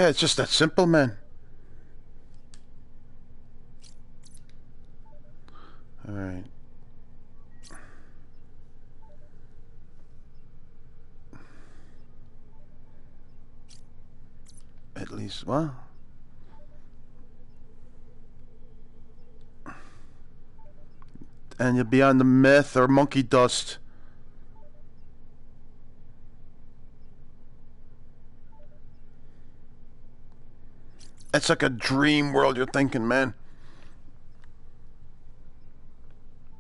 Yeah, it's just that simple, man. All right. At least, well. And you'll be on the meth or monkey dust. It's like a dream world you're thinking, man.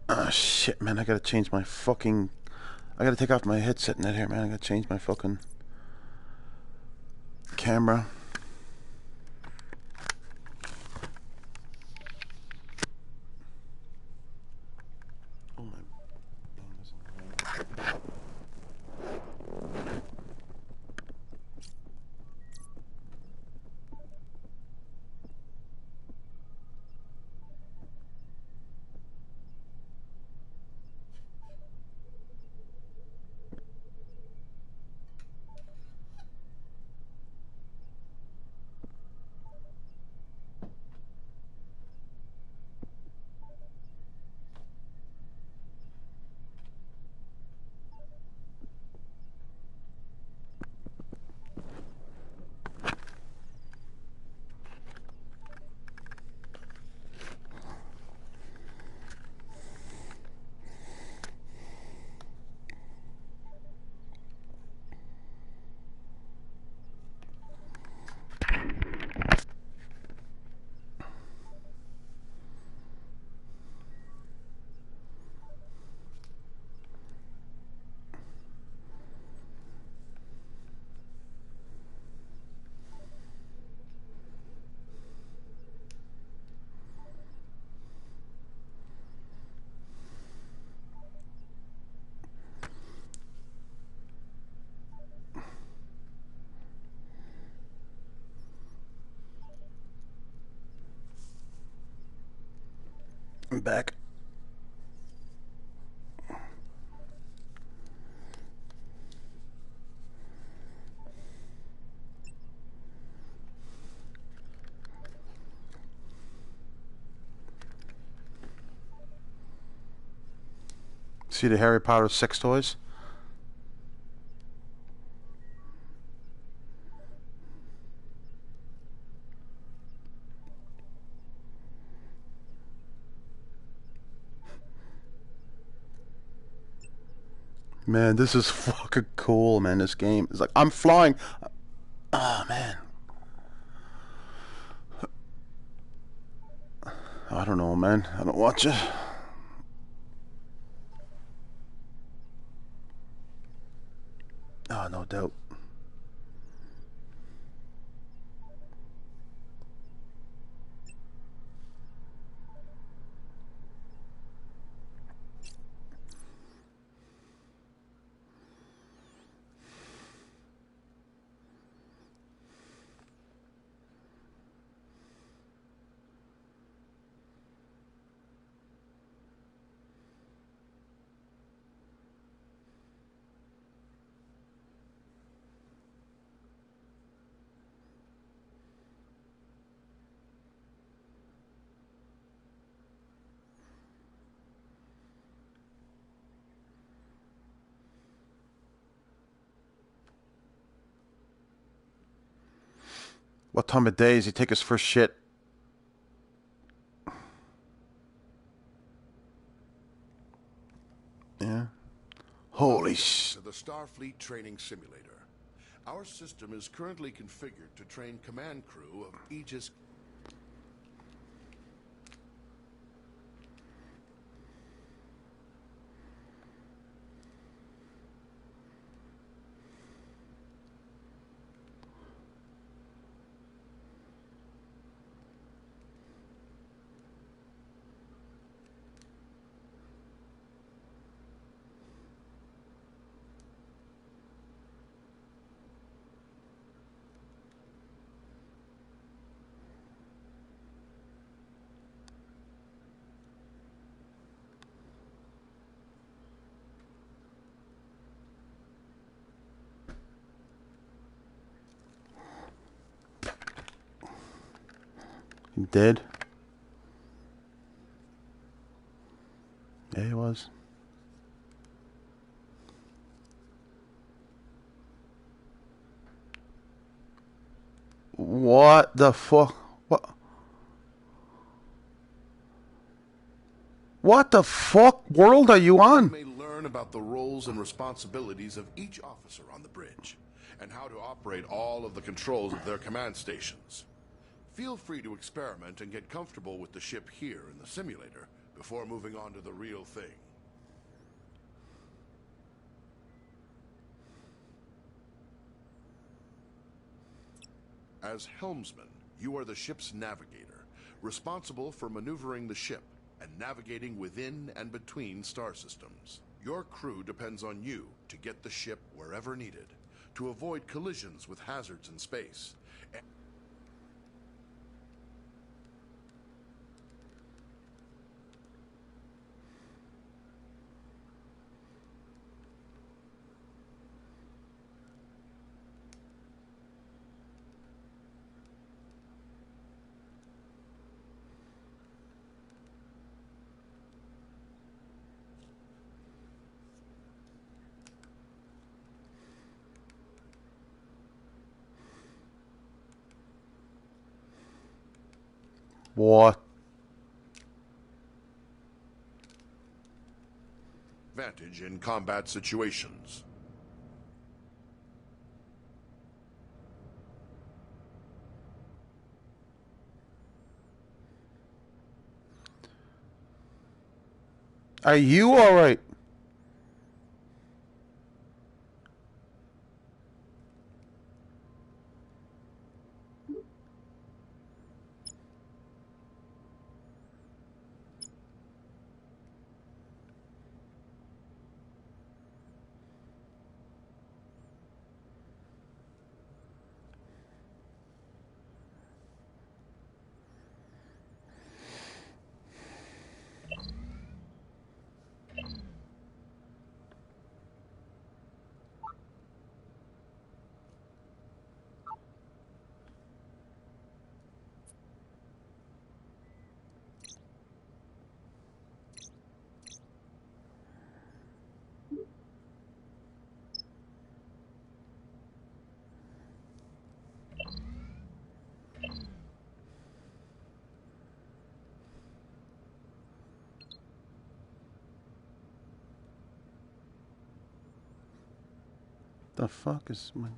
Ah, shit, man. I gotta change my fucking... I gotta take off my headset net here, man. I gotta change my fucking camera. Oh, my... I'm back. See the Harry Potter sex toys? Man, this is fucking cool, man. This game is like, I'm flying. Oh, man. I don't know, man. I don't watch it. Oh, no doubt. What time of day is he take his first shit? Yeah. Holy sh... To the Starfleet Training Simulator. Our system is currently configured to train command crew of Aegis. He did? Yeah, he was. What the fuck? What the fuck world are you on? You may learn about the roles and responsibilities of each officer on the bridge, and how to operate all of the controls of their command stations. Feel free to experiment and get comfortable with the ship here in the simulator before moving on to the real thing. As helmsman, you are the ship's navigator, responsible for maneuvering the ship and navigating within and between star systems. Your crew depends on you to get the ship wherever needed, to avoid collisions with hazards in space. What? Advantage in combat situations. Are you alright? The fuck is my...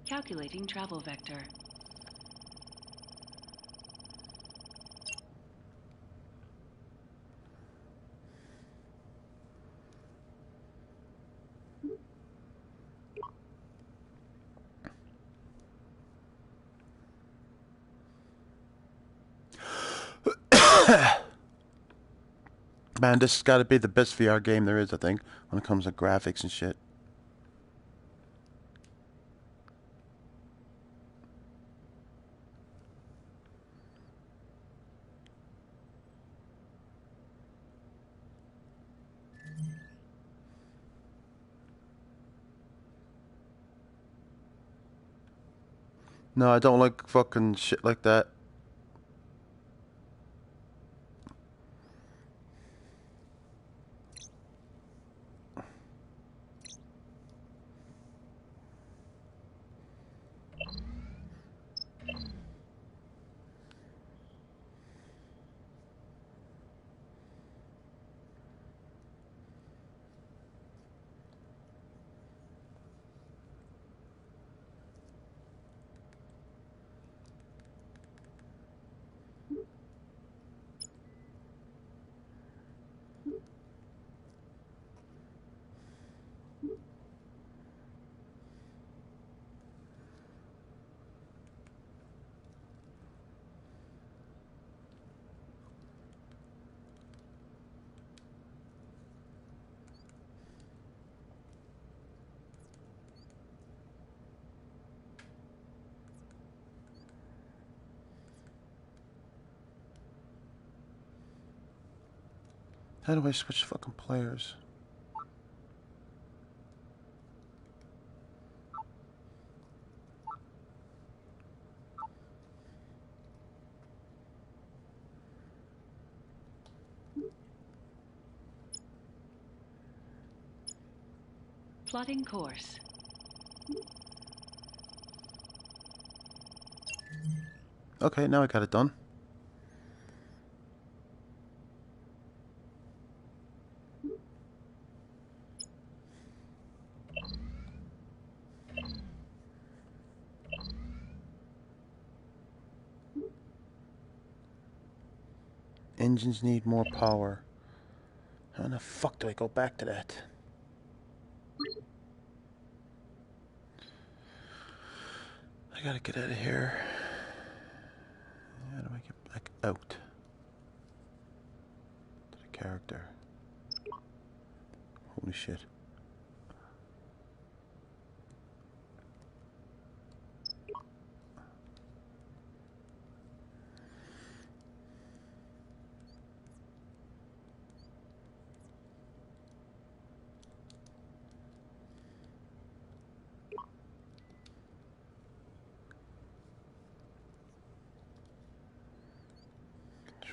Calculating travel vector. Man, this has got to be the best VR game there is, I think, when it comes to graphics and shit. No, I don't like fucking shit like that. How do I switch fucking players? Plotting course. Okay, now I got it done. Engines need more power. How the fuck do I go back to that? I gotta get out of here. How do I get back out to the character? Holy shit.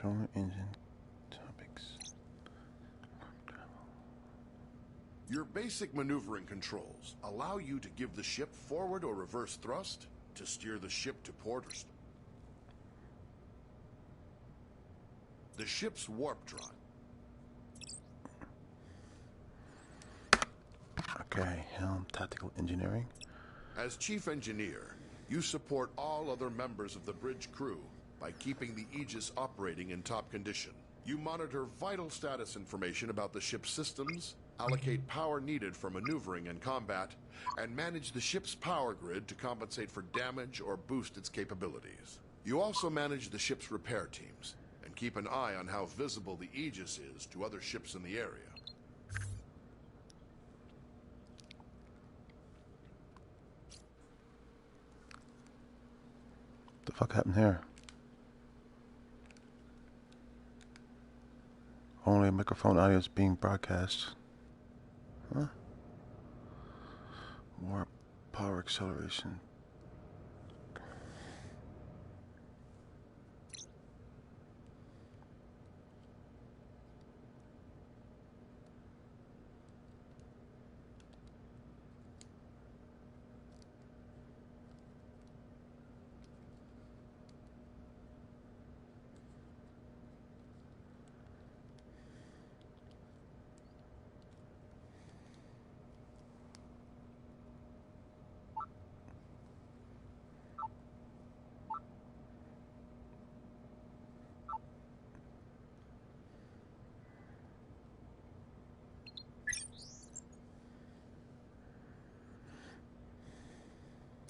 Controller engine topics. Your basic maneuvering controls allow you to give the ship forward or reverse thrust to steer the ship to port or the ship's warp drive. Okay, helm tactical engineering. As chief engineer, you support all other members of the bridge crew by keeping the Aegis operating in top condition. You monitor vital status information about the ship's systems, allocate power needed for maneuvering and combat, and manage the ship's power grid to compensate for damage or boost its capabilities. You also manage the ship's repair teams and keep an eye on how visible the Aegis is to other ships in the area. What the fuck happened here? Only microphone audio is being broadcast. Huh? Warp power acceleration.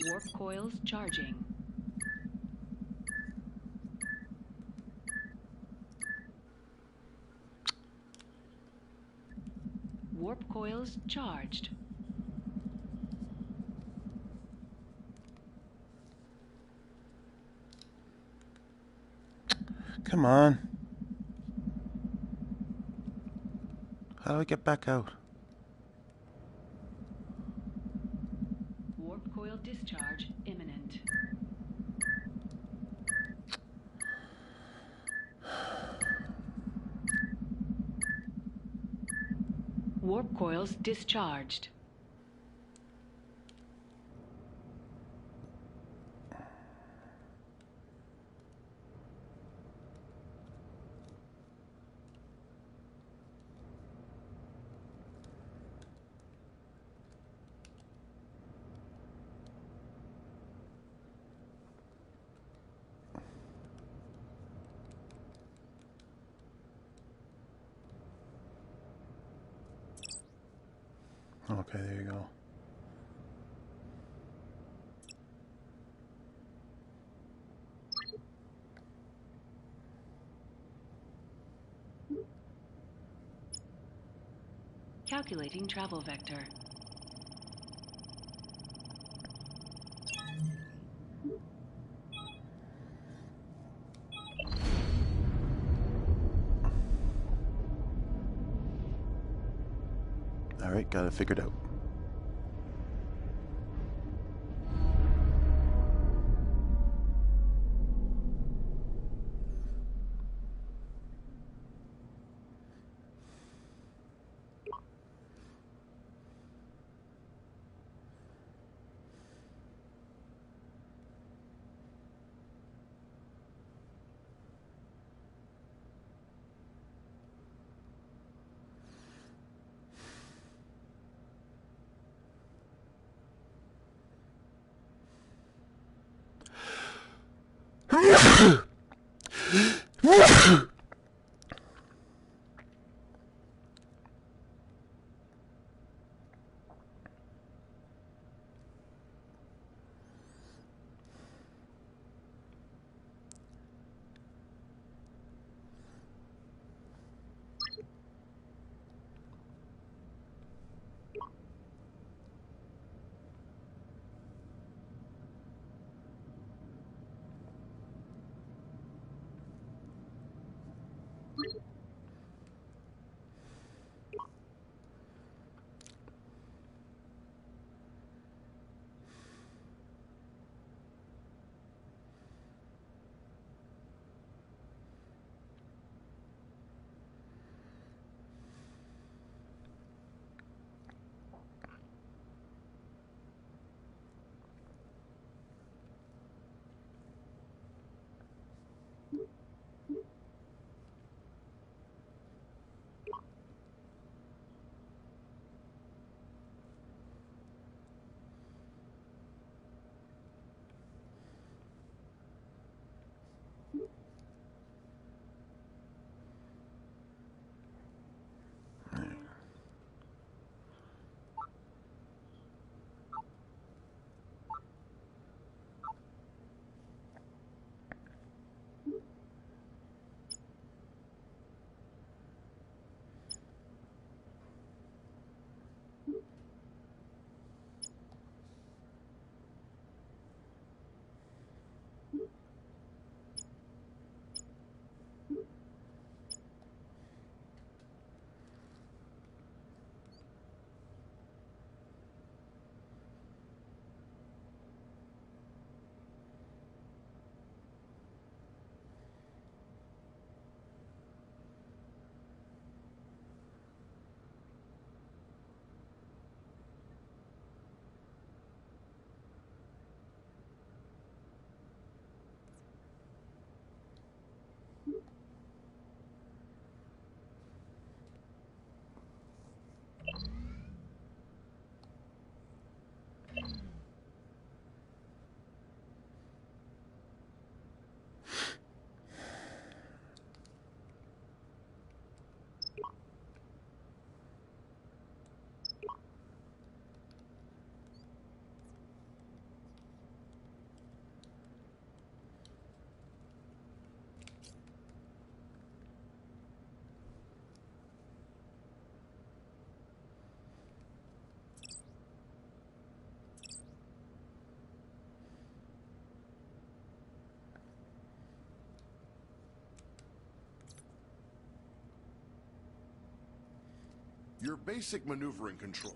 Warp coils charging. Warp coils charged. Come on. How do I get back out? Warp coil discharge imminent. Warp coils discharged. Okay, there you go. Calculating travel vector. All right, got it figured out. Your basic maneuvering control.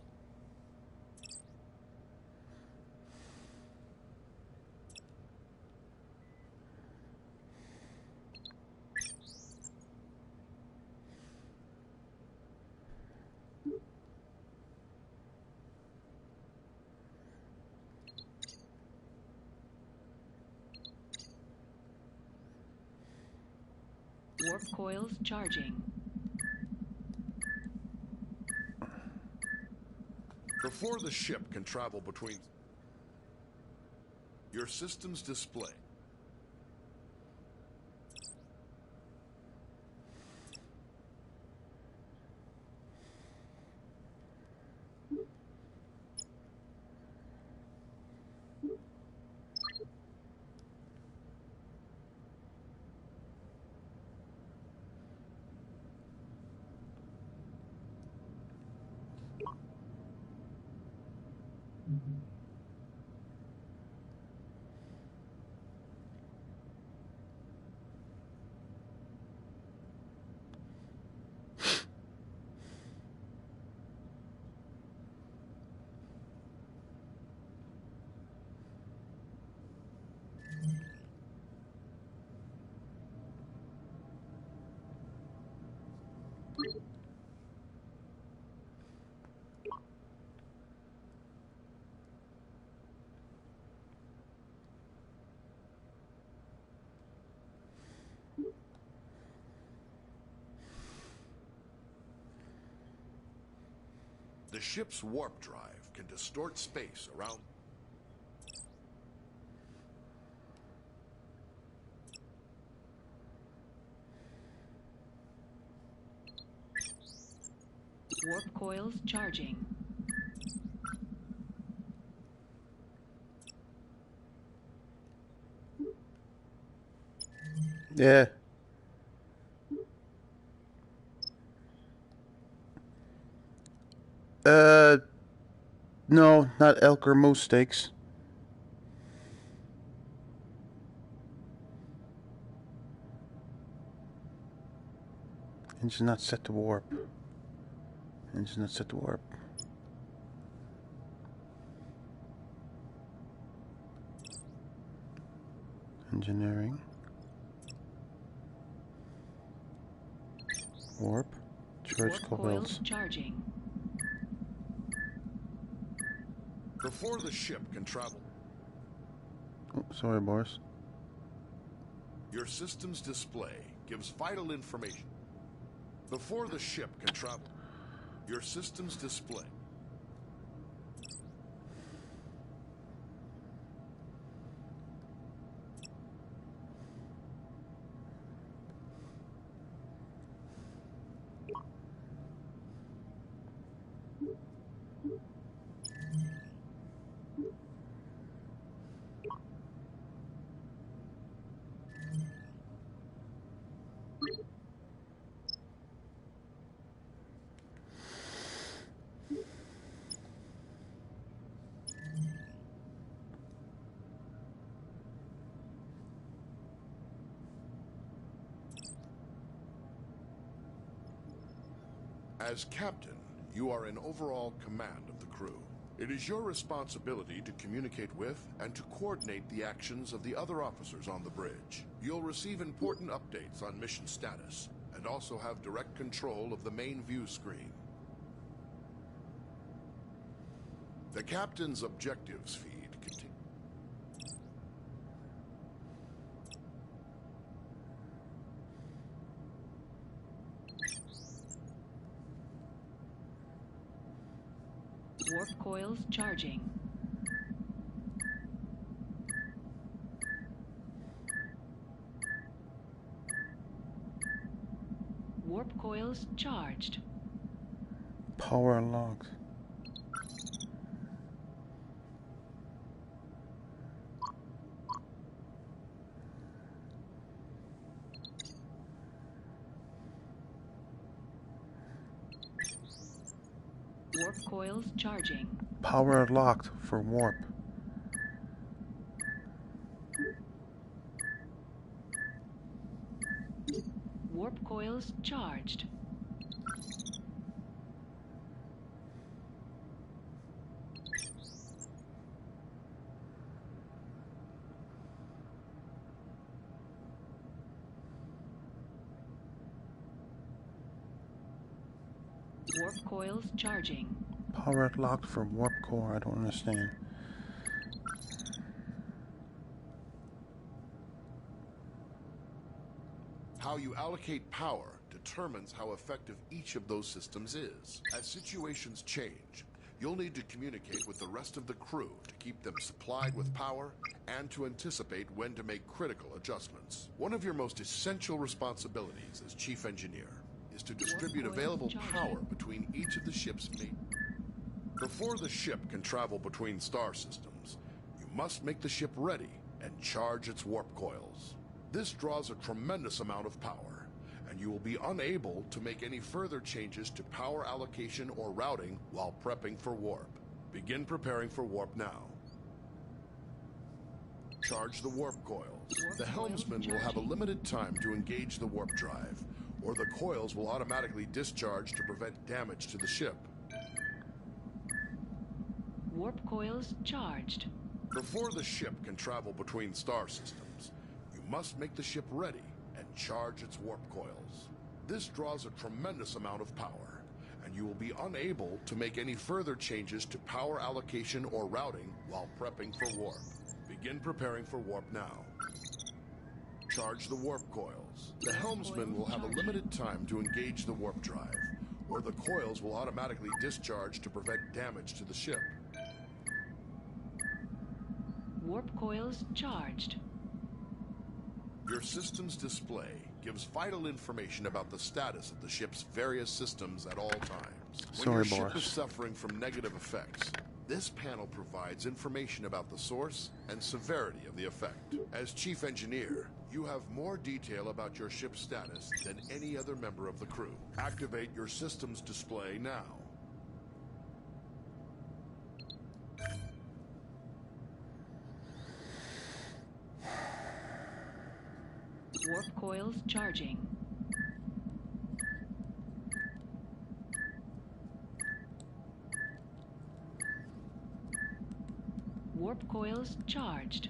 Warp coils charging. Before the ship can travel between... Your system's display. The ship's warp drive can distort space around... Warp coils charging. Yeah. No, not elk or moose steaks. Engine not set to warp. Engine not set to warp. Engineering. Warp. Charge Warp coils coils. charging. Before the ship can travel... Oh, sorry, Boris. Your system's display gives vital information. Before the ship can travel, your system's display. As captain, you are in overall command of the crew. It is your responsibility to communicate with and to coordinate the actions of the other officers on the bridge. You'll receive important updates on mission status and also have direct control of the main view screen. The captain's objectives feed continues. Warp coils charging. Warp coils charged. Power unlocked. Warp coils charging. Power locked for warp. Warp coils charged. Warp coils charging. Power locked for warp core. I don't understand. How you allocate power determines how effective each of those systems is. As situations change, you'll need to communicate with the rest of the crew to keep them supplied with power and to anticipate when to make critical adjustments. One of your most essential responsibilities as chief engineer is to distribute available power between each of the ship's main. Before the ship can travel between star systems, you must make the ship ready and charge its warp coils. This draws a tremendous amount of power, and you will be unable to make any further changes to power allocation or routing while prepping for warp. Begin preparing for warp now. Charge the warp coils. The helmsman will have a limited time to engage the warp drive, or the coils will automatically discharge to prevent damage to the ship. Warp coils charged. Before the ship can travel between star systems, you must make the ship ready and charge its warp coils. This draws a tremendous amount of power, and you will be unable to make any further changes to power allocation or routing while prepping for warp. Begin preparing for warp now. Charge the warp coils. The helmsman will have a limited time to engage the warp drive, or the coils will automatically discharge to prevent damage to the ship. Warp coils charged. Your system's display gives vital information about the status of the ship's various systems at all times. When your ship is suffering from negative effects, this panel provides information about the source and severity of the effect. As chief engineer, you have more detail about your ship's status than any other member of the crew. Activate your system's display now. Warp coils charging. Warp coils charged.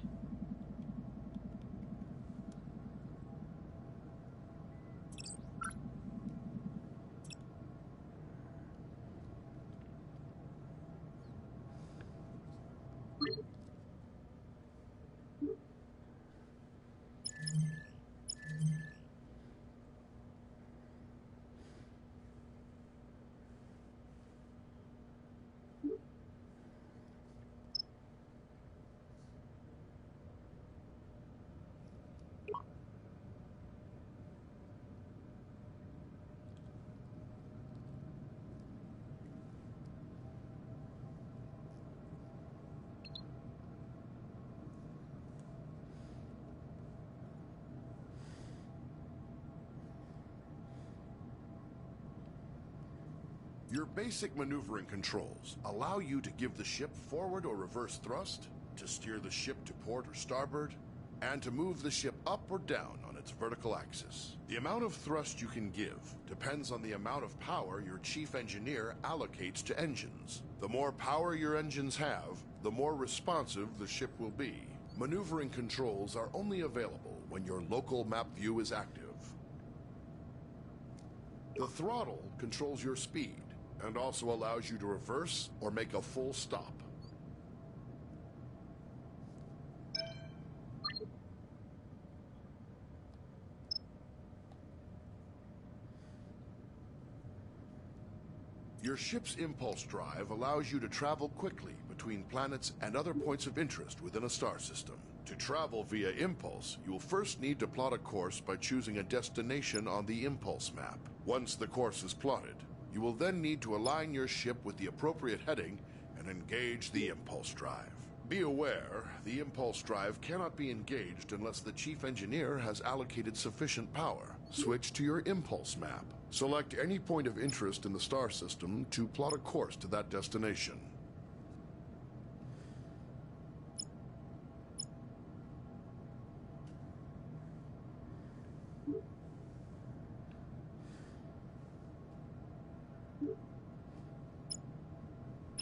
Your basic maneuvering controls allow you to give the ship forward or reverse thrust, to steer the ship to port or starboard, and to move the ship up or down on its vertical axis. The amount of thrust you can give depends on the amount of power your chief engineer allocates to engines. The more power your engines have, the more responsive the ship will be. Maneuvering controls are only available when your local map view is active. The throttle controls your speed and also allows you to reverse or make a full stop. Your ship's impulse drive allows you to travel quickly between planets and other points of interest within a star system. To travel via impulse, you will first need to plot a course by choosing a destination on the impulse map. Once the course is plotted, you will then need to align your ship with the appropriate heading and engage the impulse drive. Be aware, the impulse drive cannot be engaged unless the chief engineer has allocated sufficient power. Switch to your impulse map. Select any point of interest in the star system to plot a course to that destination.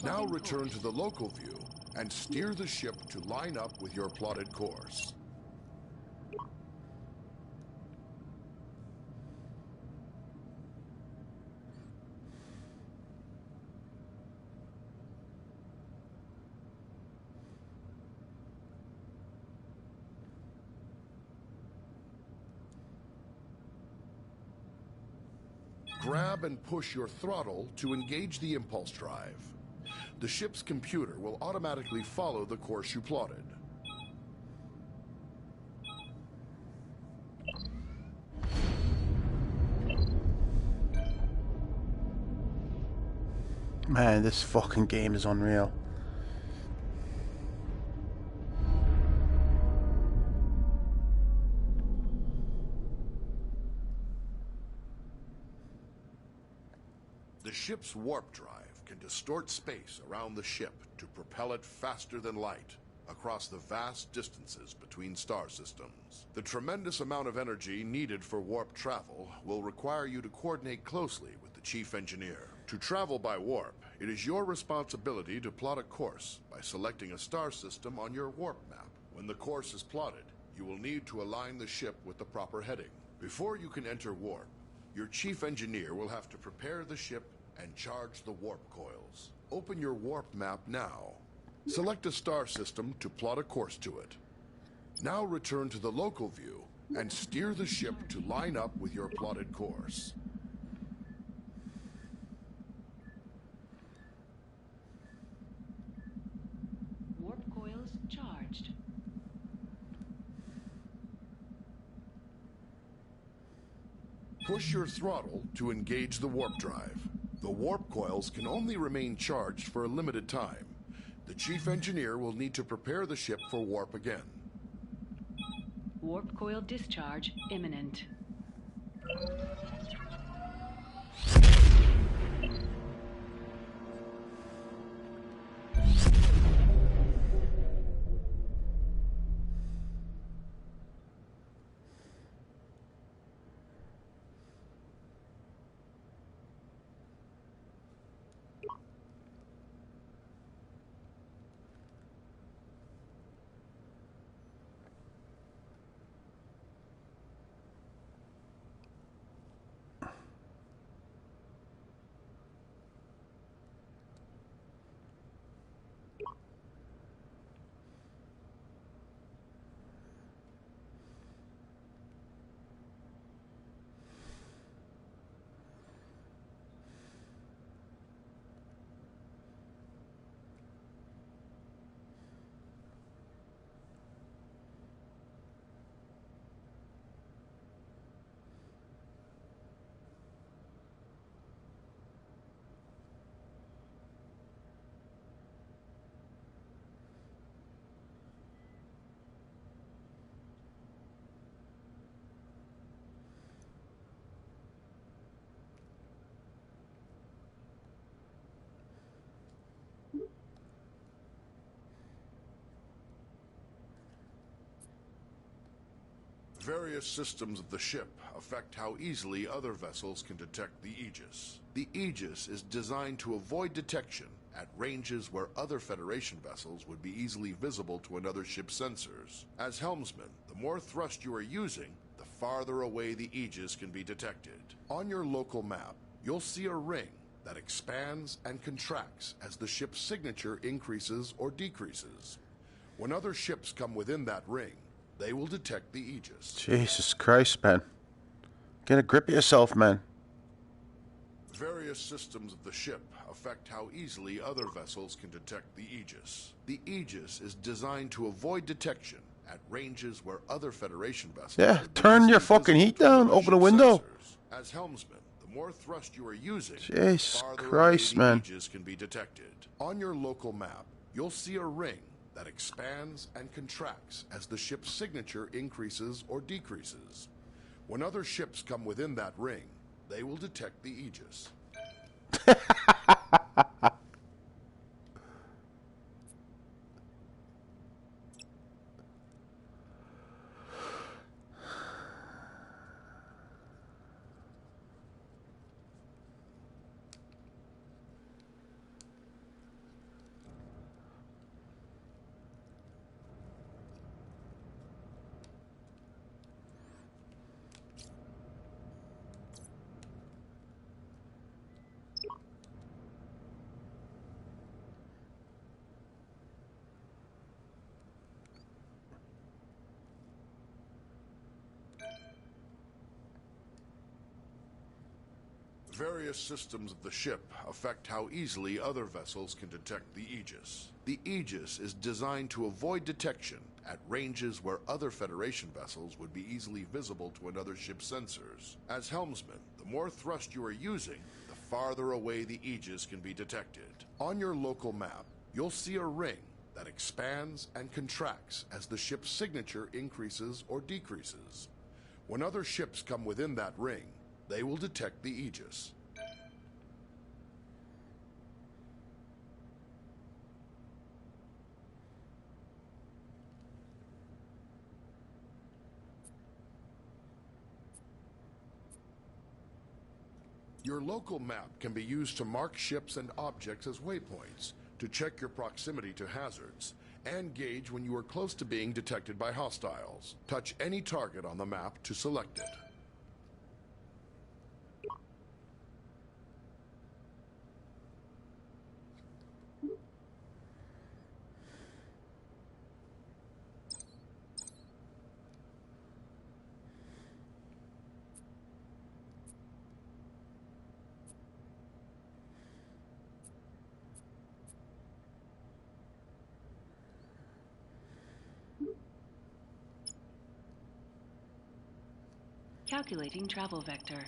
Now return to the local view and steer the ship to line up with your plotted course. Grab and push your throttle to engage the impulse drive. The ship's computer will automatically follow the course you plotted. Man, this fucking game is unreal. The ship's warp drive can distort space around the ship to propel it faster than light across the vast distances between star systems. The tremendous amount of energy needed for warp travel will require you to coordinate closely with the chief engineer. To travel by warp, it is your responsibility to plot a course by selecting a star system on your warp map. When the course is plotted, you will need to align the ship with the proper heading. Before you can enter warp, your chief engineer will have to prepare the ship and charge the warp coils. Open your warp map now. Select a star system to plot a course to it. Now return to the local view and steer the ship to line up with your plotted course. Warp coils charged. Push your throttle to engage the warp drive. The warp coils can only remain charged for a limited time. The chief engineer will need to prepare the ship for warp again. Warp coil discharge imminent. Various systems of the ship affect how easily other vessels can detect the Aegis. The Aegis is designed to avoid detection at ranges where other Federation vessels would be easily visible to another ship's sensors. As helmsman, the more thrust you are using, the farther away the Aegis can be detected. On your local map, you'll see a ring that expands and contracts as the ship's signature increases or decreases. When other ships come within that ring, they will detect the Aegis. Jesus Christ, man. Get a grip of yourself, man. Various systems of the ship affect how easily other vessels can detect the Aegis. The Aegis is designed to avoid detection at ranges where other Federation vessels... Yeah, turn your fucking heat down, open a window. Sensors. As helmsman, the more thrust you are using, Jesus the farther Christ, away the man. Aegis can be detected. On your local map, you'll see a ring that expands and contracts as the ship's signature increases or decreases. When other ships come within that ring, they will detect the Aegis. Various systems of the ship affect how easily other vessels can detect the Aegis. The Aegis is designed to avoid detection at ranges where other Federation vessels would be easily visible to another ship's sensors. As helmsman, the more thrust you are using, the farther away the Aegis can be detected. On your local map, you'll see a ring that expands and contracts as the ship's signature increases or decreases. When other ships come within that ring, they will detect the Aegis. Your local map can be used to mark ships and objects as waypoints, to check your proximity to hazards, and gauge when you are close to being detected by hostiles. Touch any target on the map to select it. Calculating travel vector.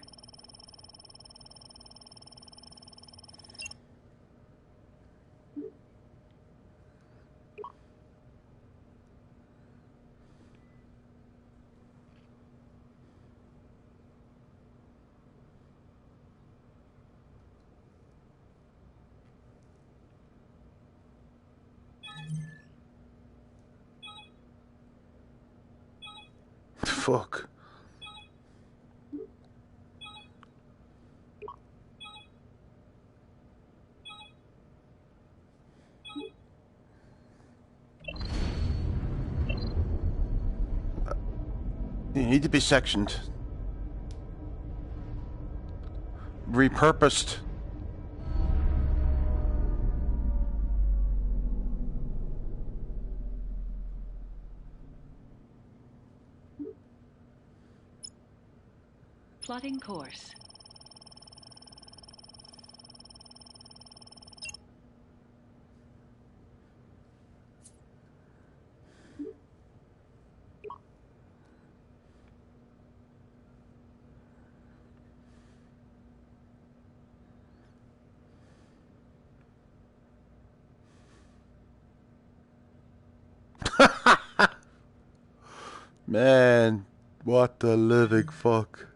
Fuck. You need to be sectioned. Repurposed. Plotting course. Man, what the living fuck.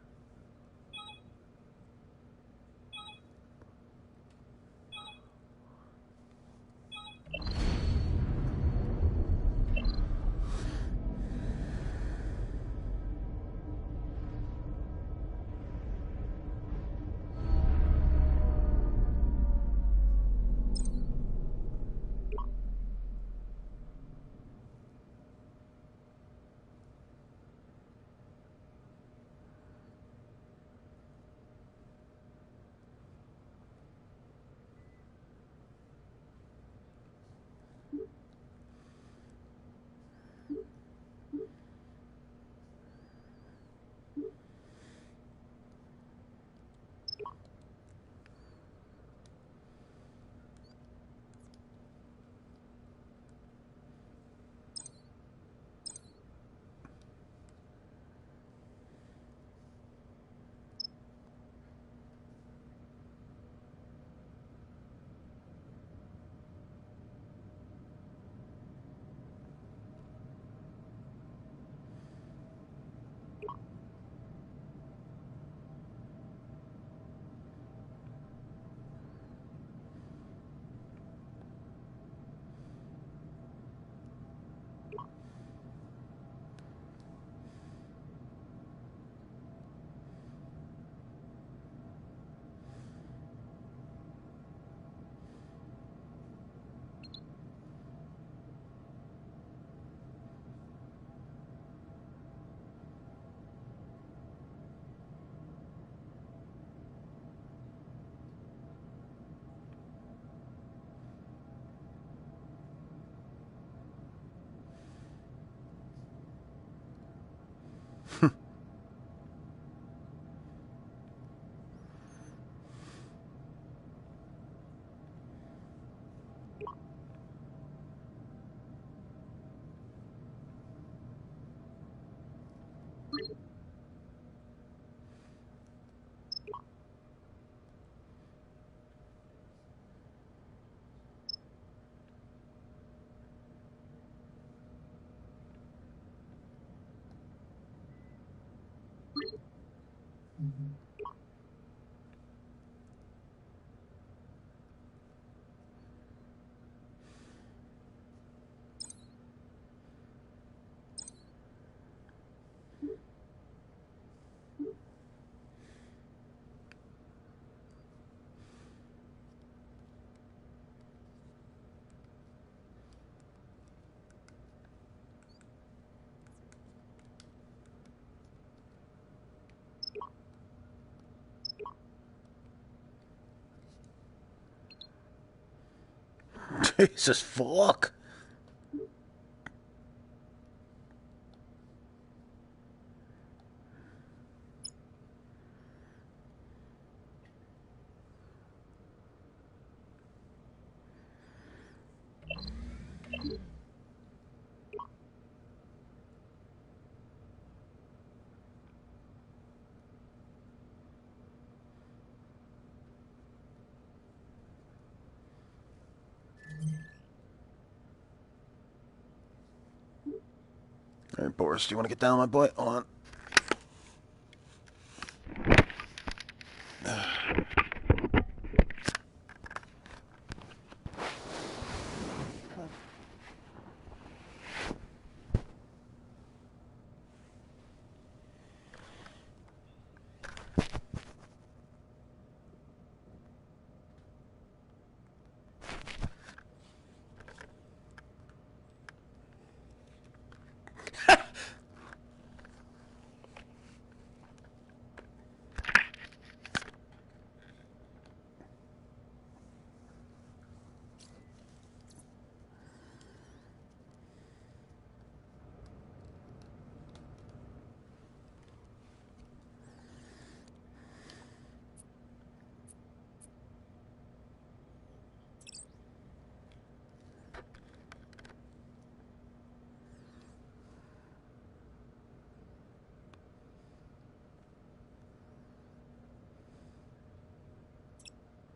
Jesus fuck. All right, Boris, do you want to get down, my boy? Hold on.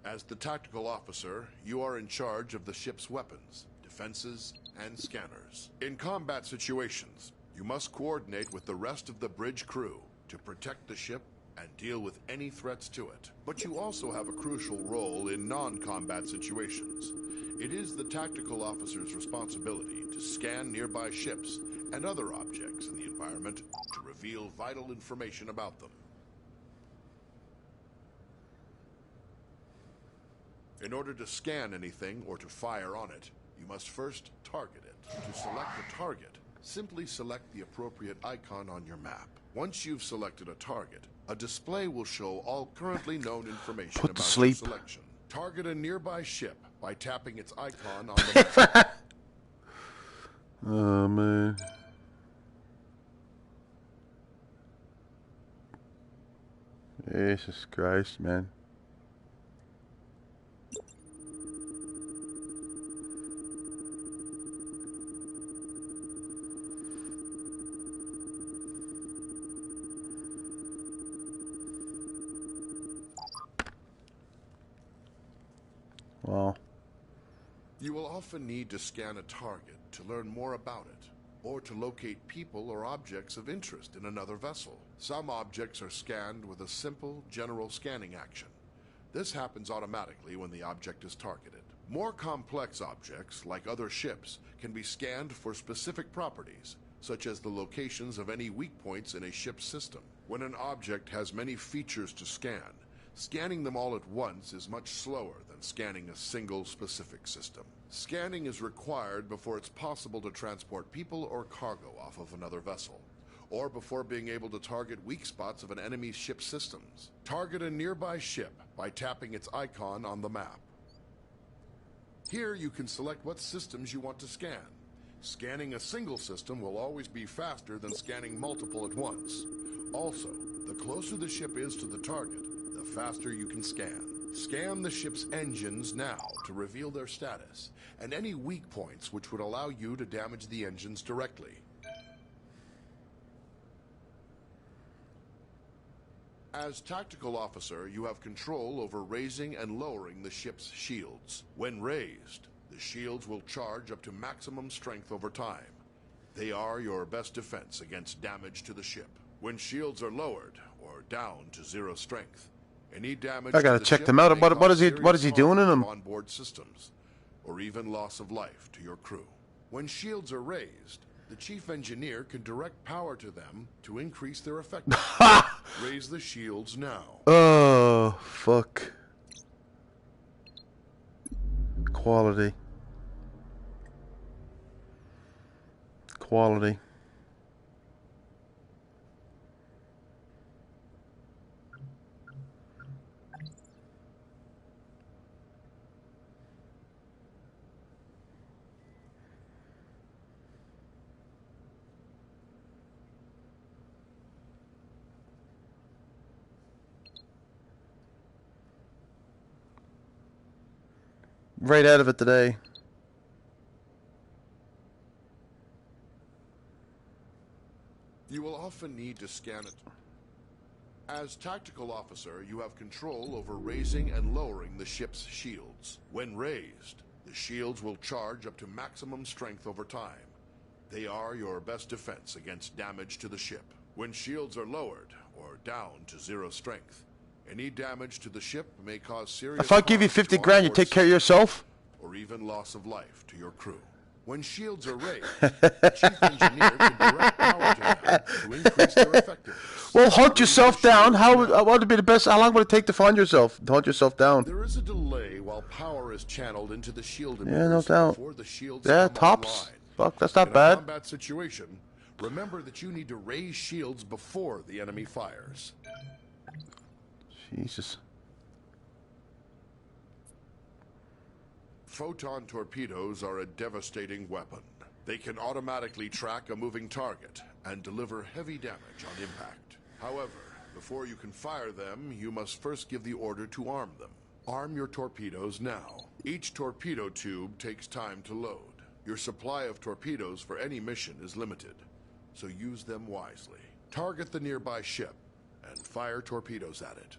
As the tactical officer, you are in charge of the ship's weapons, defenses, and scanners. In combat situations, you must coordinate with the rest of the bridge crew to protect the ship and deal with any threats to it. But you also have a crucial role in non-combat situations. It is the tactical officer's responsibility to scan nearby ships and other objects in the environment to reveal vital information about them. In order to scan anything or to fire on it, you must first target it. To select a target, simply select the appropriate icon on your map. Once you've selected a target, a display will show all currently known information Put to about sleep. your selection. Target a nearby ship by tapping its icon on the map. Oh, man. Jesus Christ, man. Well, You will often need to scan a target to learn more about it, or to locate people or objects of interest in another vessel. Some objects are scanned with a simple, general scanning action. This happens automatically when the object is targeted. More complex objects, like other ships, can be scanned for specific properties, such as the locations of any weak points in a ship's system. When an object has many features to scan, scanning them all at once is much slower than scanning a single specific system. Scanning is required before it's possible to transport people or cargo off of another vessel, or before being able to target weak spots of an enemy's ship systems. Target a nearby ship by tapping its icon on the map. Here you can select what systems you want to scan. Scanning a single system will always be faster than scanning multiple at once. Also, the closer the ship is to the target, the faster you can scan. Scan the ship's engines now to reveal their status, and any weak points which would allow you to damage the engines directly. As tactical officer, you have control over raising and lowering the ship's shields. When raised, the shields will charge up to maximum strength over time. They are your best defense against damage to the ship. When shields are lowered, or down to 0 strength. Any damage I gotta to the check ship them out. may What cause is he serious doing in harm them? to onboard systems, or even loss of life to your crew. When shields are raised, the chief engineer can direct power to them to increase their effectiveness. Raise the shields now. Oh, fuck. Quality. Quality. Right out of it today. You will often need to scan it. As tactical officer, you have control over raising and lowering the ship's shields. When raised, the shields will charge up to maximum strength over time. They are your best defense against damage to the ship. When shields are lowered or down to 0 strength, any damage to the ship may cause serious If I give you harm 50 to grand, you onboard take care of yourself? or even loss of life to your crew. When shields are raised, the chief engineer can direct power to them to increase their effectiveness. Well, hunt Raise yourself the down. shields How now. would it be the best? How long would it take to find yourself? To hunt yourself down? There is a delay while power is channeled into the shield Yeah, no emitters doubt. before the shields Yeah, come tops. online. Fuck, that's not In a bad. combat situation, remember that you need to raise shields before the enemy fires. Jesus. Photon torpedoes are a devastating weapon. They can automatically track a moving target and deliver heavy damage on impact. However, before you can fire them, you must first give the order to arm them. Arm your torpedoes now. Each torpedo tube takes time to load. Your supply of torpedoes for any mission is limited, so use them wisely. Target the nearby ship and fire torpedoes at it.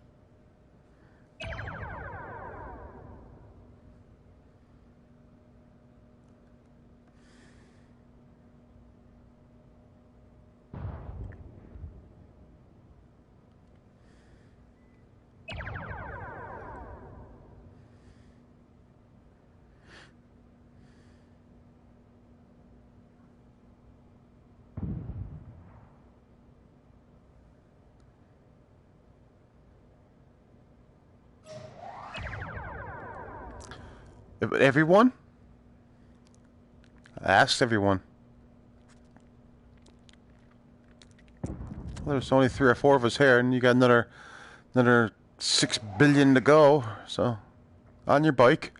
Everyone? I asked everyone. Well, there's only 3 or 4 of us here, and you got another 6 billion to go. So, on your bike.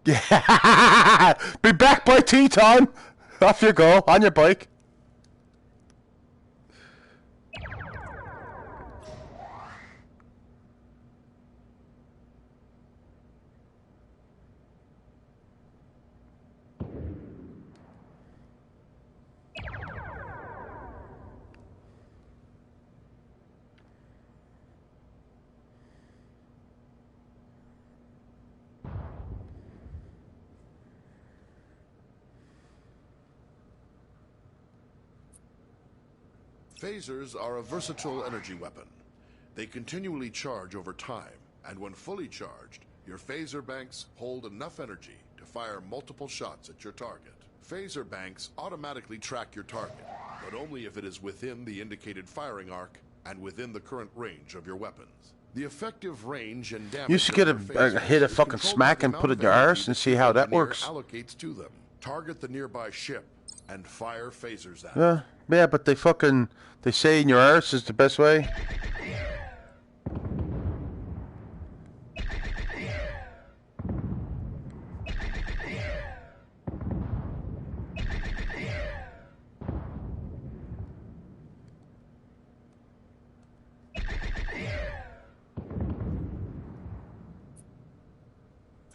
Yeah, be back by tea time. Off you go on your bike. Phasers are a versatile energy weapon. They continually charge over time, and when fully charged, your phaser banks hold enough energy to fire multiple shots at your target. Phaser banks automatically track your target, but only if it is within the indicated firing arc and within the current range of your weapons. The effective range and damage You should get of your a phasers hit a is fucking controlled smack by the and put it in amount your of arse energy and the see chief how that engineer works. allocates to them. Target the nearby ship and fire phasers at it. Yeah, but they say in your arse is the best way.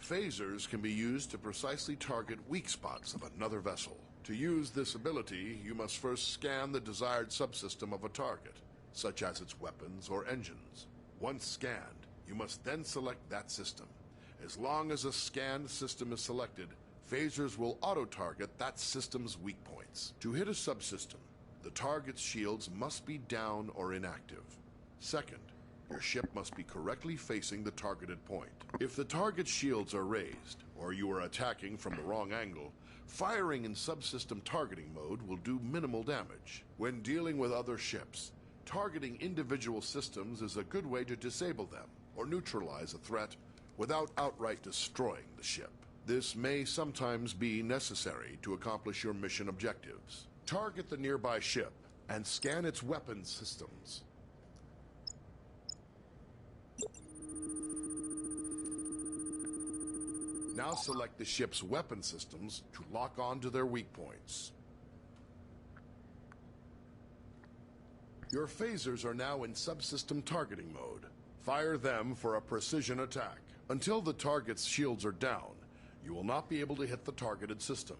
Phasers can be used to precisely target weak spots of another vessel. To use this ability, you must first scan the desired subsystem of a target, such as its weapons or engines. Once scanned, you must then select that system. As long as a scanned system is selected, phasers will auto-target that system's weak points. To hit a subsystem, The target's shields must be down or inactive. Second, your ship must be correctly facing the targeted point. If the target's shields are raised, or you are attacking from the wrong angle, firing in subsystem targeting mode will do minimal damage. When dealing with other ships, targeting individual systems is a good way to disable them or neutralize a threat without outright destroying the ship. This may sometimes be necessary to accomplish your mission objectives. Target the nearby ship and scan its weapons systems. Now select the ship's weapon systems to lock on to their weak points. Your phasers are now in subsystem targeting mode. Fire them for a precision attack. Until the target's shields are down, you will not be able to hit the targeted system.